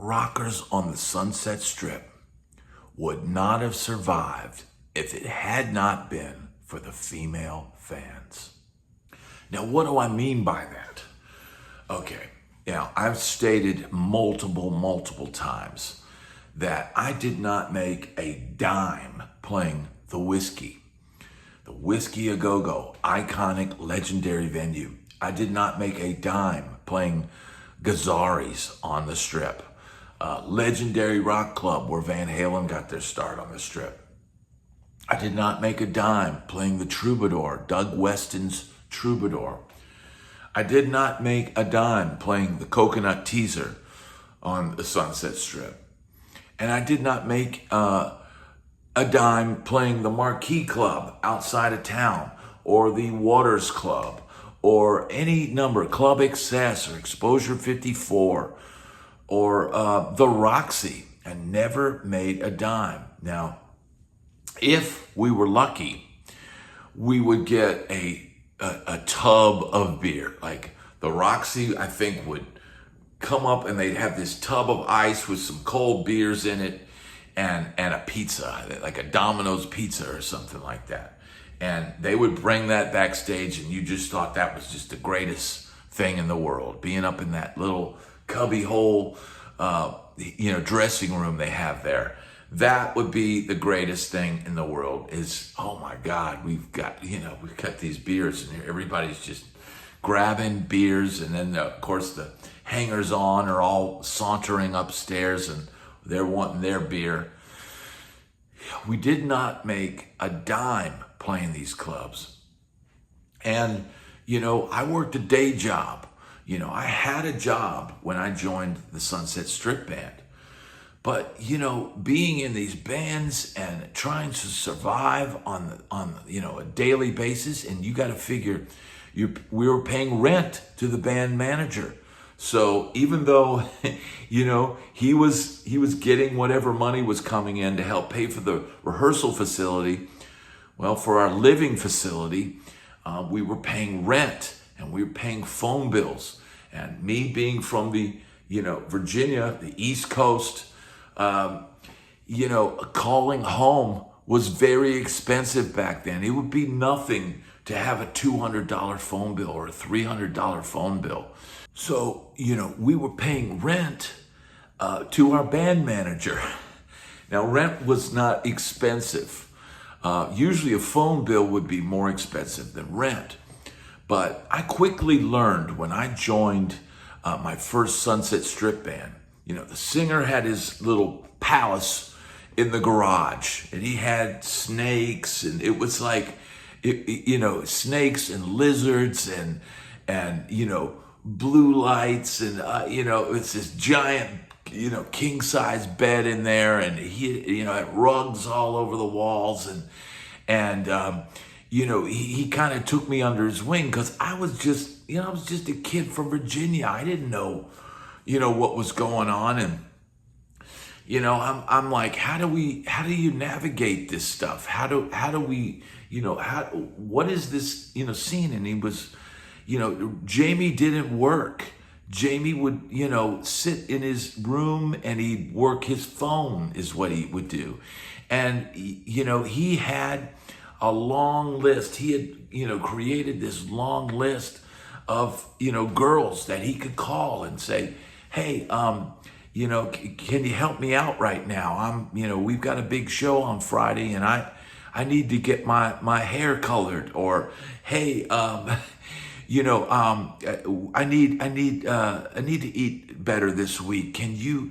Rockers on the Sunset Strip would not have survived if it had not been for the female fans. Now, what do I mean by that? Okay, now I've stated multiple times that I did not make a dime playing the Whiskey A Go-Go, iconic, legendary venue. I did not make a dime playing Gazzarri's on the Strip, legendary rock club where Van Halen got their start on the Strip. I did not make a dime playing the Troubadour, Doug Weston's Troubadour. I did not make a dime playing the Coconut Teaser on the Sunset Strip. And I did not make a dime playing the Marquee Club outside of town, or the Waters Club, or any number, Club Excess or Exposure 54, or the Roxy, and never made a dime. Now, if we were lucky, we would get a tub of beer. Like the Roxy, I think, would come up and they'd have this tub of ice with some cold beers in it and a pizza, like a Domino's pizza or something like that. And they would bring that backstage, and you just thought that was just the greatest thing in the world, being up in that little cubby hole, dressing room they have there. That would be the greatest thing in the world. Is, oh my God, we've got these beers, and everybody's just grabbing beers, and then of course the hangers-on are all sauntering upstairs, and they're wanting their beer. We did not make a dime playing these clubs. And, I worked a day job. I had a job when I joined the Sunset Strip Band. But, being in these bands and trying to survive on a daily basis, and you got to figure we were paying rent to the band manager. So even though, he was getting whatever money was coming in to help pay for the rehearsal facility, well, for our living facility, we were paying rent and we were paying phone bills. And me being from the, Virginia, the East Coast, calling home was very expensive back then. It would be nothing to have a $200 phone bill or a $300 phone bill. So, we were paying rent to our band manager. Now, rent was not expensive. Usually a phone bill would be more expensive than rent. But I quickly learned when I joined my first Sunset Strip Band, the singer had his little palace in the garage, and he had snakes, and it was like, snakes and lizards and blue lights, and it's this giant king size bed in there, and he had rugs all over the walls, and he kind of took me under his wing, because I was just a kid from Virginia. I didn't know what was going on, and I'm like, how do you navigate this stuff? How do we what is this scene? And he was, Jamie didn't work. Jamie would, sit in his room and he'd work his phone, is what he would do. And, he had a long list. He had, created this long list of, girls that he could call and say, hey, can you help me out right now? We've got a big show on Friday, and I need to get my hair colored, or, hey, I need to eat better this week. Can you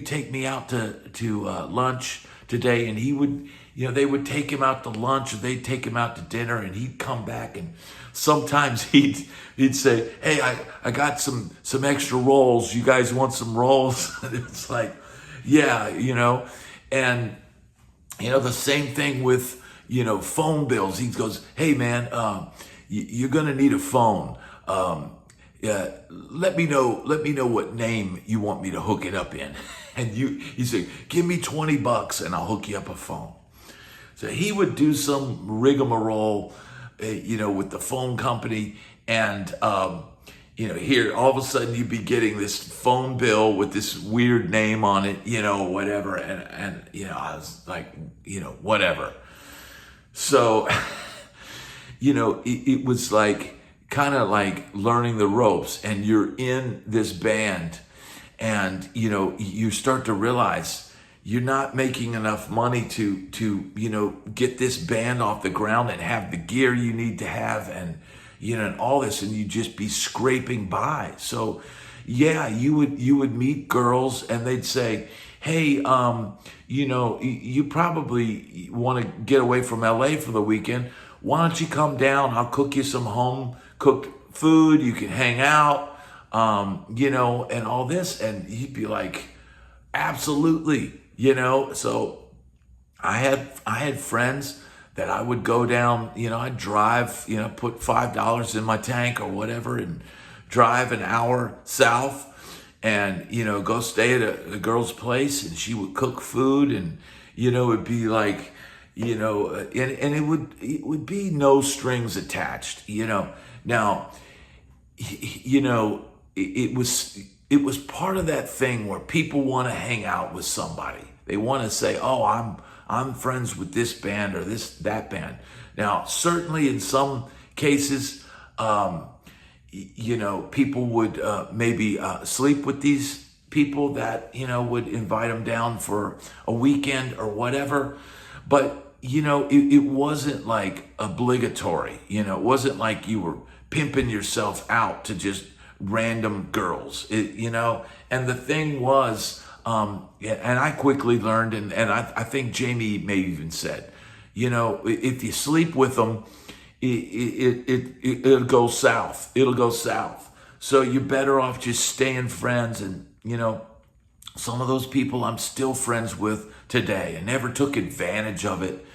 take me out to lunch today? And he would, they would take him out to lunch, or they'd take him out to dinner, and he'd come back, and sometimes he'd say, hey, I got some extra rolls. You guys want some rolls? And it's like, yeah, and the same thing with, phone bills. He goes, hey man, you're going to need a phone. Let me know what name you want me to hook it up in. And he said, give me $20 and I'll hook you up a phone. So he would do some rigmarole, with the phone company, and here, all of a sudden you'd be getting this phone bill with this weird name on it, whatever. And I was like, whatever. So, it was like, kind of like learning the ropes, and you're in this band, and, you start to realize you're not making enough money to get this band off the ground and have the gear you need to have, and and all this, and you just be scraping by. So yeah, you would meet girls, and they'd say, hey, you probably want to get away from LA for the weekend. Why don't you come down? I'll cook you some home cooked food. You can hang out, and all this. And you'd be like, absolutely. So I had friends that I would go down, I'd drive, put $5 in my tank or whatever, and drive an hour south, and, go stay at a girl's place, and she would cook food, and, it'd be like, and it would be no strings attached, Now, it was part of that thing where people want to hang out with somebody. They want to say, oh, I'm friends with this band or that band. Now, certainly in some cases, people would maybe sleep with these people that, would invite them down for a weekend or whatever. But, it wasn't like obligatory. It wasn't like you were pimping yourself out to just random girls, and the thing was, and I quickly learned, and I think Jamie may even said, if you sleep with them, it'll go south. It'll go south. So you're better off just staying friends. And, some of those people I'm still friends with today, and never took advantage of it.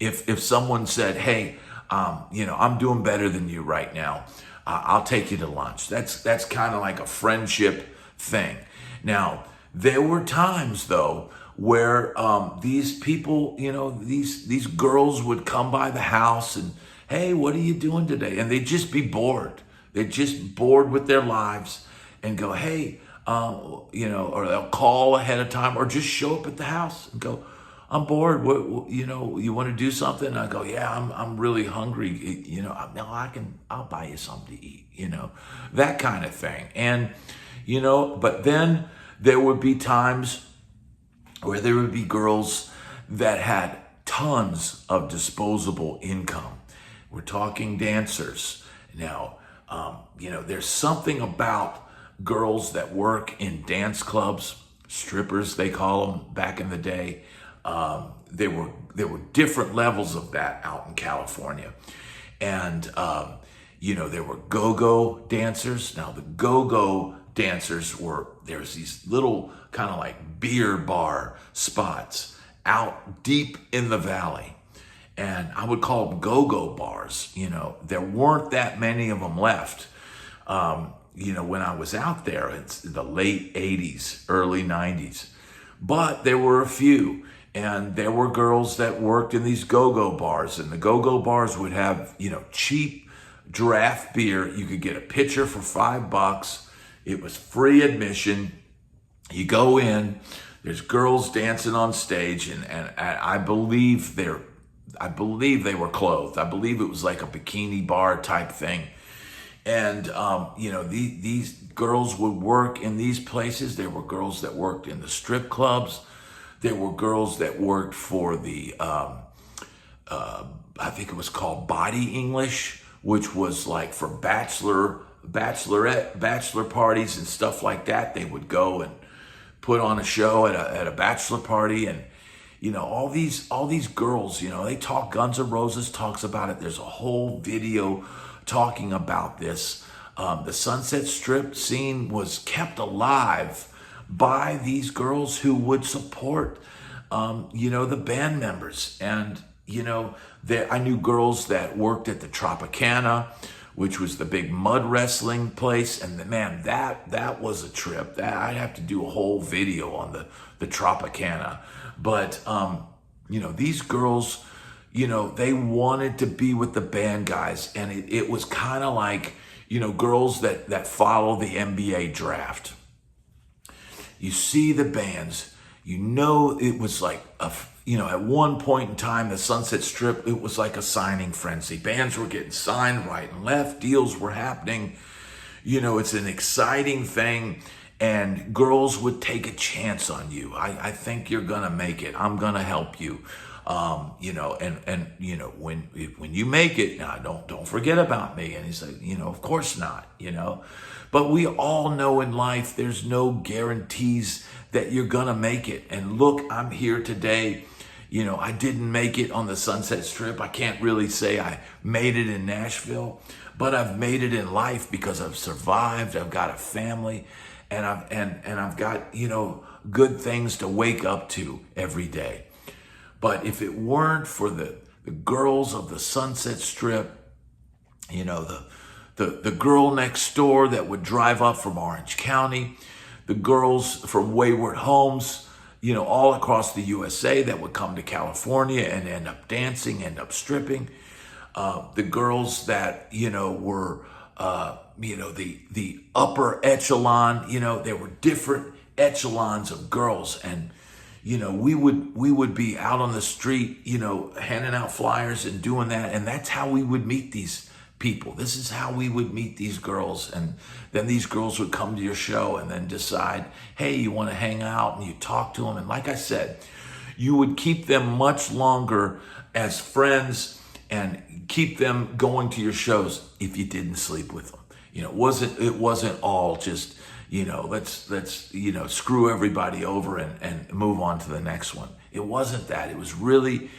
If someone said, hey, I'm doing better than you right now, I'll take you to lunch. That's kind of like a friendship thing. Now, there were times, though, where these people, these girls would come by the house and, hey, what are you doing today? And they'd just be bored. They're just bored with their lives, and go, hey, or they'll call ahead of time, or just show up at the house and go, I'm bored. What you want to do something? And I go, yeah, I'm really hungry. I'll buy you something to eat. That kind of thing. And but then there would be times where there would be girls that had tons of disposable income. We're talking dancers. Now, there's something about girls that work in dance clubs, strippers they call them back in the day. There were different levels of that out in California. And, there were go-go dancers. Now, the go-go dancers there's these little kind of like beer bar spots out deep in the valley. And I would call them go-go bars. There weren't that many of them left. When I was out there, it's the late 80s, early 90s. But there were a few. And there were girls that worked in these go-go bars. And the go-go bars would have, cheap draft beer. You could get a pitcher for $5. It was free admission. You go in, there's girls dancing on stage, and I believe they were clothed. I believe it was like a bikini bar type thing. And, these girls would work in these places. There were girls that worked in the strip clubs. There were girls that worked for the, I think it was called Body English, which was like for bachelor parties and stuff like that. They would go and put on a show at a bachelor party, and all these girls. They talk. Guns N' Roses talks about it. There's a whole video talking about this. The Sunset Strip scene was kept alive by these girls who would support, the band members. And, I knew girls that worked at the Tropicana, which was the big mud wrestling place. And man, that was a trip. That I'd have to do a whole video on the Tropicana. But, these girls, they wanted to be with the band guys. And it was kind of like, girls that follow the NBA draft. You see the bands, it was like at one point in time, the Sunset Strip, it was like a signing frenzy. Bands were getting signed right and left, deals were happening. It's an exciting thing, and girls would take a chance on you. I think you're gonna make it. I'm gonna help you. When you make it, now don't forget about me. And he's like, of course not, But we all know in life there's no guarantees that you're gonna make it. And look, I'm here today. I didn't make it on the Sunset Strip. I can't really say I made it in Nashville, but I've made it in life because I've survived. I've got a family, and I've got, good things to wake up to every day. But if it weren't for the girls of the Sunset Strip, the girl next door that would drive up from Orange County, the girls from Wayward Homes, all across the USA that would come to California and end up dancing, end up stripping. The girls that, were, the upper echelon, there were different echelons of girls. And, we would be out on the street, handing out flyers and doing that. And that's how we would meet these people. This is how we would meet these girls. And then these girls would come to your show and then decide, hey, you want to hang out, and you talk to them. And like I said, you would keep them much longer as friends and keep them going to your shows if you didn't sleep with them. It wasn't all just, let's screw everybody over and move on to the next one. It wasn't that. It was really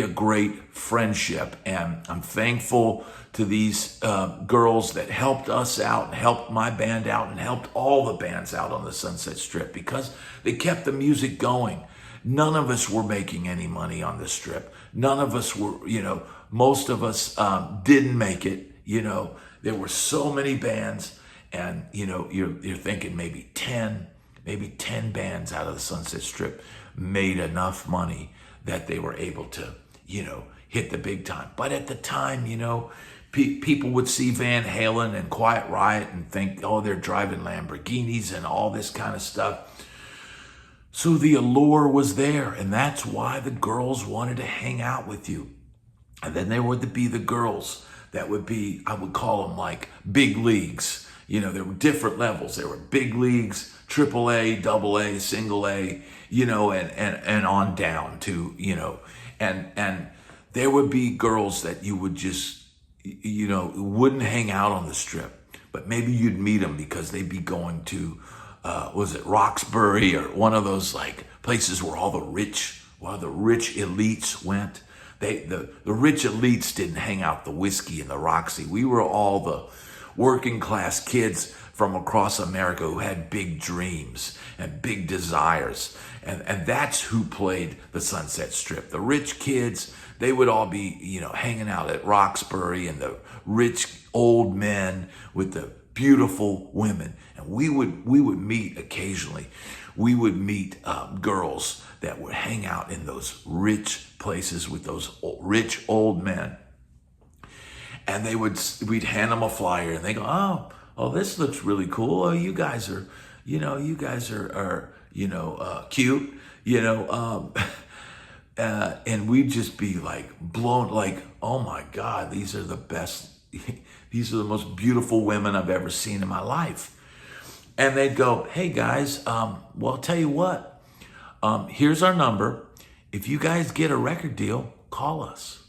a great friendship, and I'm thankful to these girls that helped us out and helped my band out and helped all the bands out on the Sunset Strip, because they kept the music going. None of us were making any money on the Strip. None of us were, most of us didn't make it. There were so many bands, and you're thinking maybe 10 bands out of the Sunset Strip made enough money that they were able to, hit the big time. But at the time, people would see Van Halen and Quiet Riot and think, oh, they're driving Lamborghinis and all this kind of stuff. So the allure was there, and that's why the girls wanted to hang out with you. And then there would be the girls that would be, I would call them like big leagues. There were different levels. There were big leagues, AAA, AA, single A, and on down to, and there would be girls that you would just, wouldn't hang out on the Strip, but maybe you'd meet them because they'd be going to, was it Roxbury or one of those like places where all the rich elites went. The rich elites didn't hang out the Whiskey and the Roxy. We were all the working class kids from across America who had big dreams and big desires. And that's who played the Sunset Strip. The rich kids, they would all be, hanging out at Roxbury, and the rich old men with the beautiful women. And we would meet occasionally. We would meet girls that would hang out in those rich places with those rich old men. And we'd hand them a flyer, and they go, oh, this looks really cool. Oh, you guys are cute, and we'd just be like blown, like, oh my God, these are the best. These are the most beautiful women I've ever seen in my life. And they'd go, hey guys, well, I'll tell you what, here's our number. If you guys get a record deal, call us.